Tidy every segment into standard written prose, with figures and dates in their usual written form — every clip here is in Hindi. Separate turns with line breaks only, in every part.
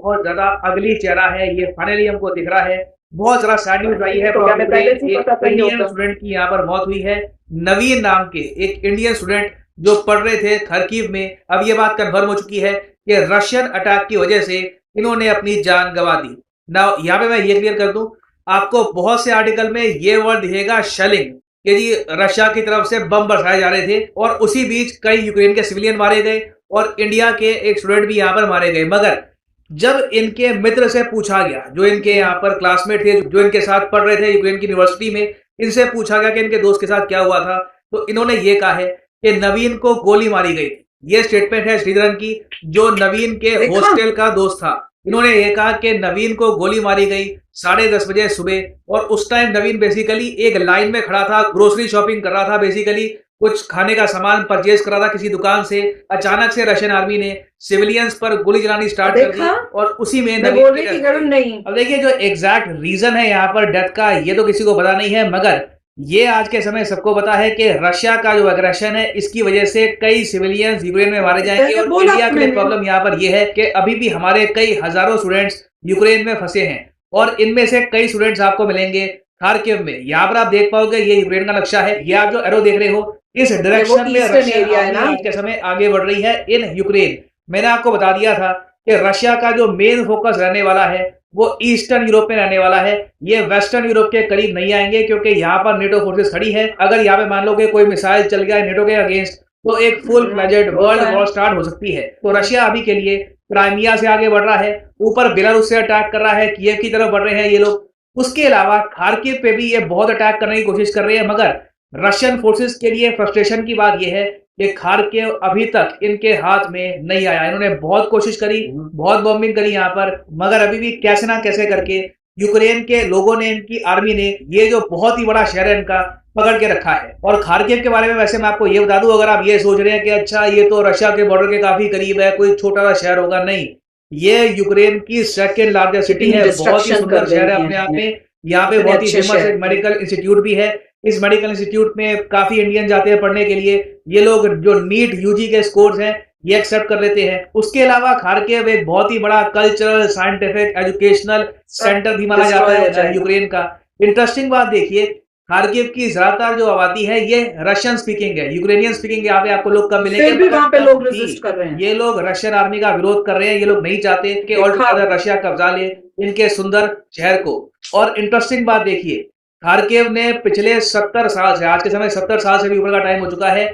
बहुत ज्यादा अगली चेहरा है, ये फाइनली हमको दिख रहा है। बहुत ज्यादा सैड न्यूज आई है,
तो हमें पहले से ही
एक
पता था ये
इंडियन
होगा।
स्टूडेंट की यहाँ पर मौत हुई है। नवीन नाम के एक इंडियन स्टूडेंट जो पढ़ रहे थे खरकीव में, अब ये बात कन्फर्म हो चुकी है कि रशियन अटैक की वजह से इन्होंने अपनी जान गंवा दी। ना यहाँ पे मैं ये क्लियर कर दूं, आपको बहुत से आर्टिकल में ये वर्ड दिखेगा शेलिंग, कि जी रशिया की तरफ से बम बरसाए जा रहे थे, और उसी बीच कई यूक्रेन के सिविलियन मारे गए और इंडिया के एक स्टूडेंट भी यहाँ पर मारे गए। मगर जब इनके मित्र से पूछा गया, जो इनके यहाँ पर क्लासमेट थे, जो इनके साथ पढ़ रहे थे यूक्रेन की यूनिवर्सिटी में, इनसे पूछा गया कि इनके दोस्त के साथ क्या हुआ था, तो इन्होंने ये कहा है कि नवीन को गोली मारी गई। ये स्टेटमेंट है श्रीधरन की, जो नवीन के हॉस्टल का दोस्त था। इन्होंने ये कहा कि नवीन को गोली मारी गई 10:30 बजे सुबह, और उस टाइम नवीन बेसिकली एक लाइन में खड़ा था, ग्रोसरी शॉपिंग कर रहा था, बेसिकली कुछ खाने का सामान परचेज कर रहा था किसी दुकान से। अचानक से रशियन आर्मी ने सिविलियंस पर गोली चलानी स्टार्ट कर दी, और उसी में नवीन की डेथ हो गई।
नहीं।
अब देखिए, जो एग्जैक्ट रीजन है यहाँ पर डेथ का, ये तो किसी को पता नहीं है, मगर ये आज के समय सबको पता है कि रशिया का जो एग्रेशन है, इसकी वजह से कई सिविलियंस यूक्रेन में मारे जाएंगे। और इंडिया के लिए प्रॉब्लम यहाँ पर यह है कि अभी भी हमारे कई हजारों स्टूडेंट्स यूक्रेन में फंसे हैं, और इनमें से कई स्टूडेंट्स आपको मिलेंगे खार्किव में। यहाँ पर आप देख पाओगे, ये यूक्रेन का नक्शा है, ये आप जो एरो देख रहे हो, इस डायरेक्शन में रशियन आर्मी आज के समय आगे बढ़ रही है इन यूक्रेन। मैंने आपको बता दिया था कि रशिया का जो मेन फोकस रहने वाला है वो ईस्टर्न यूरोप में रहने वाला है। ये वेस्टर्न यूरोप के करीब नहीं आएंगे, क्योंकि यहाँ पर नेटो फोर्सेस खड़ी है। अगर यहाँ पे मान लो कि कोई मिसाइल चल गया नेटो के अगेंस्ट, तो एक full fledged world war start हो सकती है। तो रशिया अभी के लिए क्राइमिया से आगे बढ़ रहा है, ऊपर बेलारूस से अटैक कर रहा है, कीव की तरफ बढ़ रहे हैं ये लोग। उसके अलावा खार्किव पे भी ये बहुत अटैक करने की कोशिश कर रहे हैं, मगर रशियन फोर्सेस के लिए फ्रस्ट्रेशन की बात यह है कि खार्किव अभी तक इनके हाथ में नहीं आया। इन्होंने बहुत कोशिश करी, बहुत बॉम्बिंग करी यहाँ पर, मगर अभी भी कैसे ना कैसे करके यूक्रेन के लोगों ने, इनकी आर्मी ने, ये जो बहुत ही बड़ा शहर है इनका, पकड़ के रखा है। और खार्किव के बारे में वैसे मैं आपको ये बता दूं, अगर आप ये सोच रहे हैं कि अच्छा ये तो रशिया के बॉर्डर के काफी करीब है, कोई छोटा सा शहर होगा, नहीं, ये यूक्रेन की सेकेंड लार्जेस्ट सिटी है, बहुत ही सुंदर शहर है अपने आप में। यहाँ पे बहुत ही फेमस एक मेडिकल इंस्टीट्यूट भी है। इस मेडिकल इंस्टीट्यूट में काफी इंडियन जाते हैं पढ़ने के लिए। ये लोग जो नीट यूजी के स्कोर्स हैं ये एक्सेप्ट कर लेते हैं। उसके अलावा खार्किव एक बहुत ही बड़ा कल्चरल, साइंटिफिक, एजुकेशनल सेंटर भी माना जाता है यूक्रेन का। इंटरेस्टिंग बात देखिए, खार्किव की ज्यादातर जो आबादी है ये रशियन स्पीकिंग है, यूक्रेनियन स्पीकिंग यहाँ पे आपको लोग कम मिलेंगे।
फिर भी वहां पे लोग रेजिस्ट कर रहे हैं।
ये लोग रशियन आर्मी का विरोध कर रहे हैं, ये लोग नहीं चाहते कि और रशिया कब्जा ले इनके सुंदर शहर को। और इंटरेस्टिंग बात देखिए, खार्किव ने पिछले 70 साल से, आज के समय 70 साल से भी ऊपर का टाइम हो चुका है,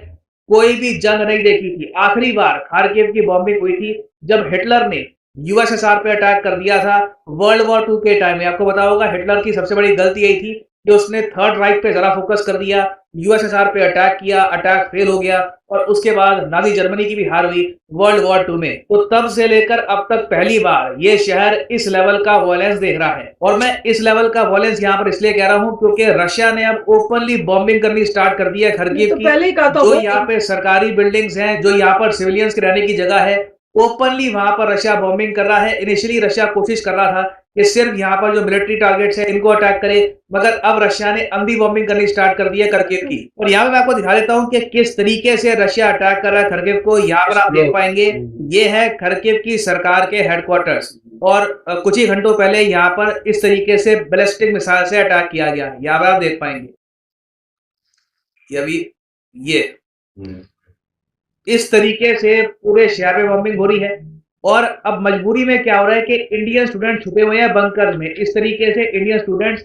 कोई भी जंग नहीं देखी थी। आखिरी बार खार्किव की बॉम्बिंग हुई थी जब हिटलर ने यूएसएसआर पे अटैक कर दिया था वर्ल्ड वॉर 2 के टाइम में। आपको पता होगा हिटलर की सबसे बड़ी गलती यही थी कि उसने थर्ड राइट पे जरा फोकस कर दिया, यूएसएसआर पे अटैक किया, अटैक फेल हो गया, और उसके बाद नाजी जर्मनी की भी हार हुई वर्ल्ड वॉर 2 में। तो तब से लेकर अब तक पहली बार ये शहर इस लेवल का वॉयलेंस देख रहा है। और मैं इस लेवल का वॉयलेंस यहाँ पर इसलिए कह रहा हूँ क्योंकि रशिया ने अब ओपनली बॉम्बिंग करनी स्टार्ट कर दी है खार्किव की। जो यहाँ पे सरकारी बिल्डिंग्स हैं, जो यहाँ पर सिविलियंस के रहने की जगह है, ओपनली वहां पर रशिया बॉम्बिंग कर रहा है। इनिशियली रशिया कोशिश कर रहा था कि सिर्फ यहाँ पर जो मिलिट्री टारगेट्स हैं इनको अटैक करे, मगर अब रशिया ने अंधी बॉम्बिंग करनी स्टार्ट कर दी है खार्किव की। और यहाँ पे मैं आपको दिखा देता हूँ कि किस तरीके से रशिया अटैक कर रहा है खार्किव को। यहाँ पर आप देख पाएंगे, ये है खार्किव की सरकार के हेडक्वार्टर्स, और कुछ ही घंटों पहले यहाँ पर इस तरीके से बैलिस्टिक मिसाइल से अटैक किया गया। यहाँ पर आप देख पाएंगे अभी ये इस तरीके से पूरे शहर में बॉम्बिंग हो रही है। और अब मजबूरी में क्या हो रहा है कि इंडियन स्टूडेंट छुपे हुए हैं बंकर्स में। इस तरीके से इंडियन स्टूडेंट्स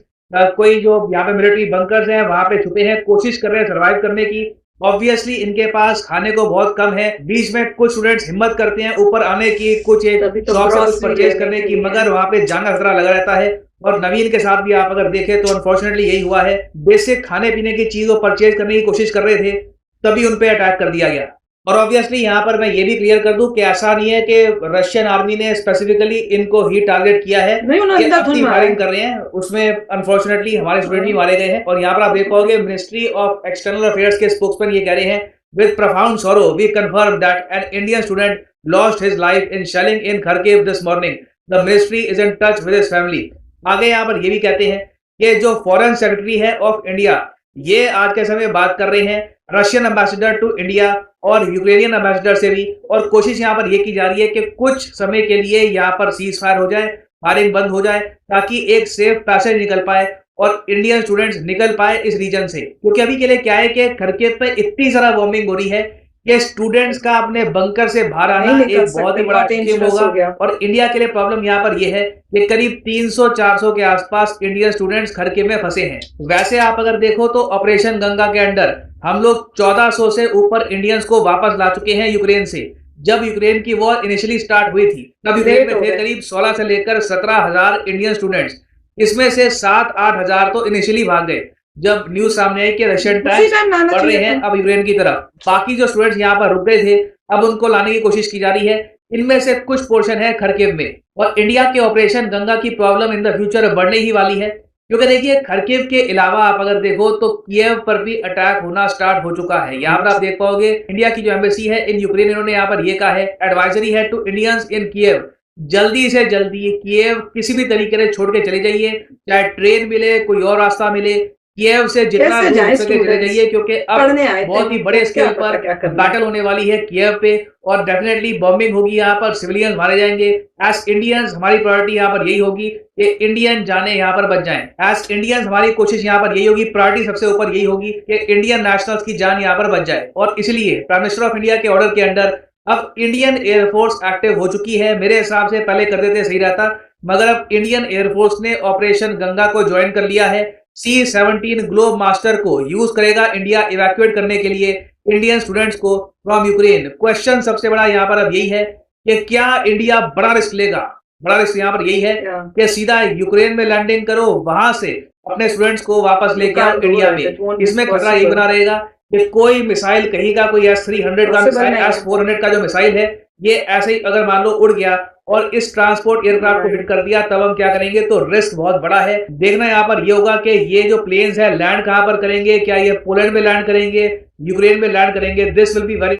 कोई जो यहाँ पे मिलिट्री बंकर्स हैं वहां पे छुपे हैं, कोशिश कर रहे हैं सर्वाइव करने की। ऑब्वियसली इनके पास खाने को बहुत कम है। बीच में कुछ स्टूडेंट्स हिम्मत करते हैं ऊपर आने की, कुछ शॉप से कुछ परचेज करने की, मगर वहां पे जान का खतरा लगा रहता है। और नवीन के साथ भी आप अगर देखें तो अनफॉर्चुनेटली यही हुआ है। बेसिक खाने पीने की चीजों परचेज करने की कोशिश कर रहे थे, तभी उन पे अटैक कर दिया गया। और ऑब्वियसली यहाँ पर मैं ये भी क्लियर कर दूं कि ऐसा नहीं है कि रशियन आर्मी ने स्पेसिफिकली इनको ही टारगेट किया है, फायरिंग कर रहे हैं, उसमें अनफॉर्चुनेटली हमारे स्टूडेंट भी मारे गए हैं। और यहाँ पर आप देख पाओगे मिनिस्ट्री ऑफ एक्सटर्नल अफेयर्स के स्पोक्समैन ये कह रहे हैं, with profound sorrow we confirm that an Indian student lost his life in shelling in Kharkiv this morning, the ministry is in touch with his family. आगे यहाँ पर ये भी कहते हैं कि जो फॉरेन सेक्रेटरी है ऑफ इंडिया ये आज के समय बात कर रहे हैं रशियन एम्बेसडर टू इंडिया और यूक्रेनियन एम्बेसडर से भी, और कोशिश यहाँ पर ये की जा रही है कि कुछ समय के लिए यहाँ पर सीज फायर हो जाए, फायरिंग बंद हो जाए, ताकि एक सेफ पैसेज निकल पाए और इंडियन स्टूडेंट्स निकल पाए इस रीजन से। क्योंकि अभी के लिए क्या है कि खरकिव पे इतनी सारा बॉम्बिंग हो रही है कि स्टूडेंट्स का अपने बंकर से बाहर आना एक बहुत ही बड़ा चैलेंज होगा। और इंडिया के लिए प्रॉब्लम यहाँ पर यह है कि करीब 300-400 के आसपास इंडियन स्टूडेंट्स खरकिव में फंसे हैं। वैसे आप अगर देखो तो ऑपरेशन गंगा के अंडर हम लोग 1400 से ऊपर इंडियंस को वापस ला चुके हैं यूक्रेन से। जब यूक्रेन की वॉर इनिशियली स्टार्ट हुई थी तब यूक्रेन में थे करीब 16 से लेकर 17,000 इंडियन स्टूडेंट्स। इसमें से 7-8 हजार तो इनिशियली भाग गए जब न्यूज सामने आई कि रशियन टैंक्स बढ़ रहे हैं अब यूक्रेन की तरफ। बाकी जो स्टूडेंट्स यहाँ पर रुक गए थे अब उनको लाने की कोशिश की जा रही है। इनमें से कुछ पोर्शन है खरकिव में, और इंडिया के ऑपरेशन गंगा की प्रॉब्लम इन द फ्यूचर बढ़ने ही वाली है। क्योंकि देखिए खरकिव के अलावा आप अगर देखो तो किएव पर भी अटैक होना स्टार्ट हो चुका है। यहाँ पर आप देख पाओगे इंडिया की जो एम्बेसी है इन यूक्रेन, इन्होंने यहाँ पर ये कहा है, एडवाइजरी है टू इंडियंस इन किएव, जल्दी से जल्दी किएव किसी भी तरीके से छोड़ के चले जाइए, चाहे ट्रेन मिले कोई और रास्ता मिले, किएव से जितना हो सके चले जाइए, क्योंकि अब बहुत ही बड़े स्केल पर बैटल होने वाली है किएव पे और डेफिनेटली बॉम्बिंग होगी, यहाँ पर सिविलियंस मारे जाएंगे। एज इंडियंस हमारी प्रायोरिटी यहाँ पर यही होगी कि इंडियन जाने यहाँ पर बच जाएं। एज इंडियंस हमारी कोशिश यहाँ पर यही होगी, प्रायोरिटी सबसे ऊपर यही होगी कि इंडियन नेशनल्स की जान यहाँ पर बच जाए। और इसलिए प्राइम मिनिस्टर ऑफ इंडिया के ऑर्डर के अंडर अब इंडियन एयरफोर्स एक्टिव हो चुकी है। मेरे हिसाब से पहले कर देते सही रहता, मगर अब इंडियन एयरफोर्स ने ऑपरेशन गंगा को ज्वाइन कर लिया है। C-17 ग्लोब मास्टर को यूज करेगा इंडिया इवैक्यूएट करने के लिए इंडियन स्टूडेंट्स को फ्रॉम यूक्रेन। क्वेश्चन सबसे बड़ा यहाँ पर अब यही है कि क्या इंडिया बड़ा रिस्क लेगा। बड़ा रिस्क यहाँ पर यही है कि सीधा यूक्रेन में लैंडिंग करो, वहां से अपने स्टूडेंट्स को वापस लेके आओ इंडिया में। इसमें खतरा ये बना रहेगा कि कोई मिसाइल कहीं का, कोई S-300 का मिसाइल, S-400 का जो मिसाइल है, ये ऐसे ही अगर मान लो उड़ गया और इस ट्रांसपोर्ट एयरक्राफ्ट को हिट कर दिया, तब हम क्या करेंगे। तो रिस्क बहुत बड़ा है। देखना यहाँ पर ये होगा कि ये जो प्लेन्स है लैंड कहाँ पर करेंगे, क्या ये पोलैंड में लैंड करेंगे, यूक्रेन में लैंड करेंगे। This will be very